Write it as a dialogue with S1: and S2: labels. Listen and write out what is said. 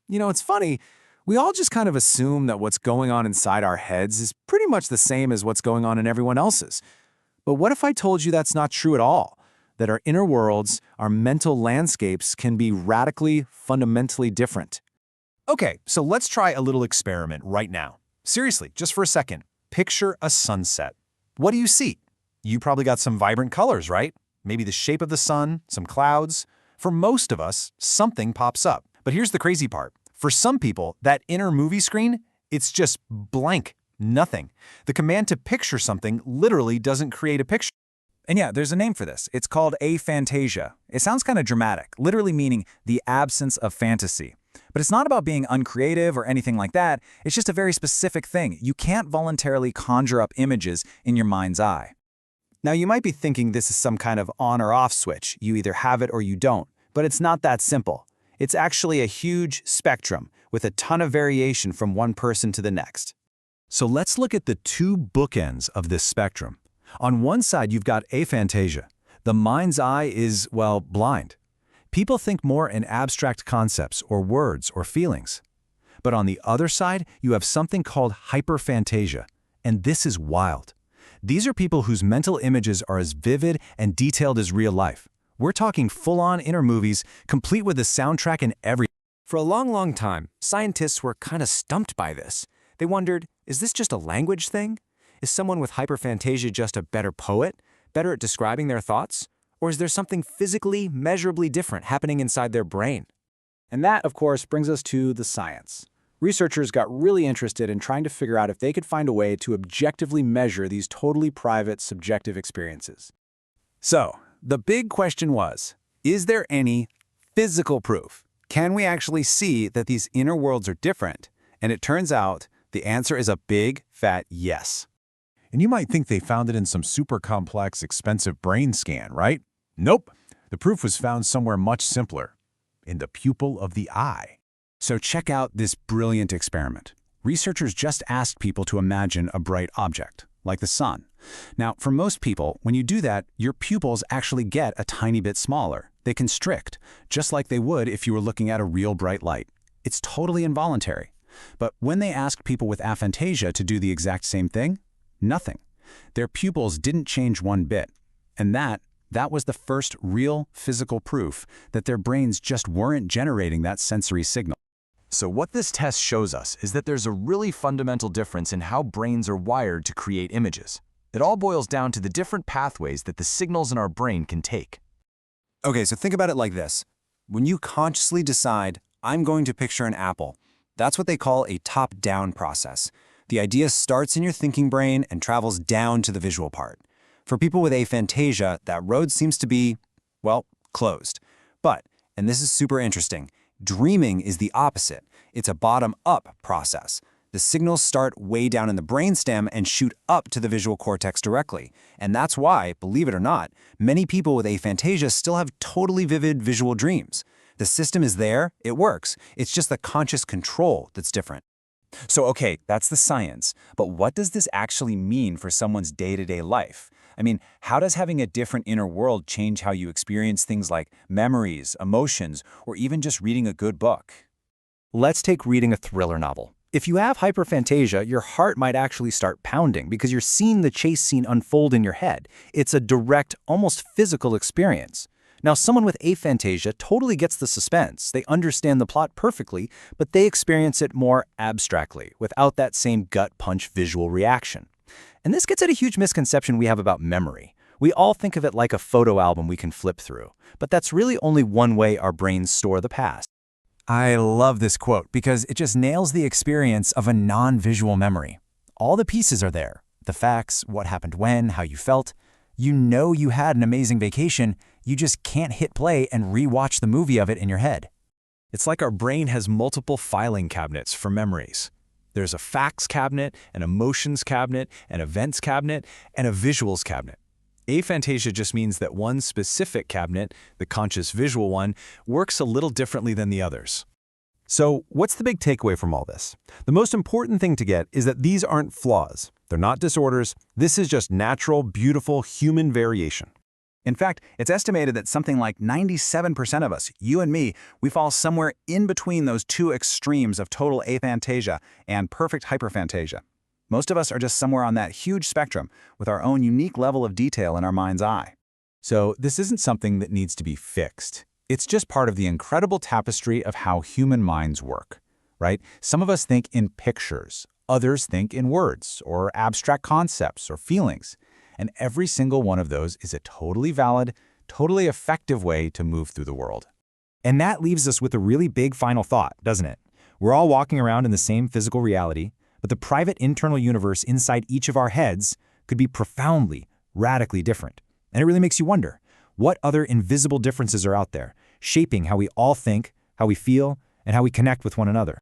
S1: It's funny. We all just kind of assume that what's going on inside our heads is pretty much the same as what's going on in everyone else's. But what if I told you that's not true at all? That our inner worlds, our mental landscapes can be radically, fundamentally different. Okay, so let's try a little experiment right now. Seriously, just for a second, picture a sunset. What do you see? You probably got some vibrant colors, right? Maybe the shape of the sun, some clouds. For most of us, something pops up. But here's the crazy part. For some people, that inner movie screen, it's just blank, nothing. The command to picture something literally doesn't create a picture. And yeah, there's a name for this. It's called aphantasia. It sounds kind of dramatic, literally meaning the absence of fantasy. But it's not about being uncreative or anything like that. It's just a very specific thing. You can't voluntarily conjure up images in your mind's eye. Now, you might be thinking this is some kind of on or off switch. You either have it or you don't. But it's not that simple. It's actually a huge spectrum with a ton of variation from one person to the next. So let's look at the two bookends of this spectrum. On one side, you've got aphantasia. The mind's eye is, well, blind. People think more in abstract concepts or words or feelings. But on the other side, you have something called hyperphantasia, and this is wild. These are people whose mental images are as vivid and detailed as real life. We're talking full-on inner movies, complete with a soundtrack and everything. For a long time, scientists were kind of stumped by this. They wondered, is this just a language thing? Is someone with hyperphantasia just a better poet, better at describing their thoughts? Or is there something physically, measurably different happening inside their brain? And that, of course, brings us to the science. Researchers got really interested in trying to figure out if they could find a way to objectively measure these totally private, subjective experiences. So, the big question was, is there any physical proof? Can we actually see that these inner worlds are different? And it turns out the answer is a big, fat yes.
S2: And you might think they found it in some super complex, expensive brain scan, right? Nope. The proof was found somewhere much simpler, in the pupil of the eye.
S1: So check out this brilliant experiment. Researchers just asked people to imagine a bright object, like the sun. Now, for most people, when you do that, your pupils actually get a tiny bit smaller. They constrict, just like they would if you were looking at a real bright light. It's totally involuntary. But when they asked people with aphantasia to do the exact same thing, nothing. Their pupils didn't change one bit. And that was the first real physical proof that their brains just weren't generating that sensory signal.
S3: So what this test shows us is that there's a really fundamental difference in how brains are wired to create images. It all boils down to the different pathways that the signals in our brain can take.
S1: Okay, so think about it like this. When you consciously decide, I'm going to picture an apple, that's what they call a top-down process. The idea starts in your thinking brain and travels down to the visual part. For people with aphantasia, that road seems to be, well, closed. But, and this is super interesting, dreaming is the opposite. It's a bottom-up process. The signals start way down in the brainstem and shoot up to the visual cortex directly. And that's why, believe it or not, many people with aphantasia still have totally vivid visual dreams. The system is there, it works. It's just the conscious control that's different. So okay, that's the science. But what does this actually mean for someone's day-to-day life? I mean, how does having a different inner world change how you experience things like memories, emotions, or even just reading a good book? Let's take reading a thriller novel. If you have hyperphantasia, your heart might actually start pounding because you're seeing the chase scene unfold in your head. It's a direct, almost physical experience. Now, someone with aphantasia totally gets the suspense. They understand the plot perfectly, but they experience it more abstractly, without that same gut punch visual reaction. And this gets at a huge misconception we have about memory. We all think of it like a photo album we can flip through, but that's really only one way our brains store the past. I love this quote because it just nails the experience of a non-visual memory. All the pieces are there. The facts, what happened when, how you felt. You know you had an amazing vacation, you just can't hit play and re-watch the movie of it in your head. It's like our brain has multiple filing cabinets for memories. There's a facts cabinet, an emotions cabinet, an events cabinet, and a visuals cabinet. Aphantasia just means that one specific cabinet, the conscious visual one, works a little differently than the others. So what's the big takeaway from all this? The most important thing to get is that these aren't flaws. They're not disorders. This is just natural, beautiful human variation.
S4: In fact, it's estimated that something like 97% of us, you and me, we fall somewhere in between those two extremes of total aphantasia and perfect hyperphantasia. Most of us are just somewhere on that huge spectrum with our own unique level of detail in our mind's eye.
S2: So this isn't something that needs to be fixed. It's just part of the incredible tapestry of how human minds work, right? Some of us think in pictures, others think in words or abstract concepts or feelings. And every single one of those is a totally valid, totally effective way to move through the world.
S1: And that leaves us with a really big final thought, doesn't it? We're all walking around in the same physical reality, but the private internal universe inside each of our heads could be profoundly, radically different. And it really makes you wonder, what other invisible differences are out there, shaping how we all think, how we feel, and how we connect with one another?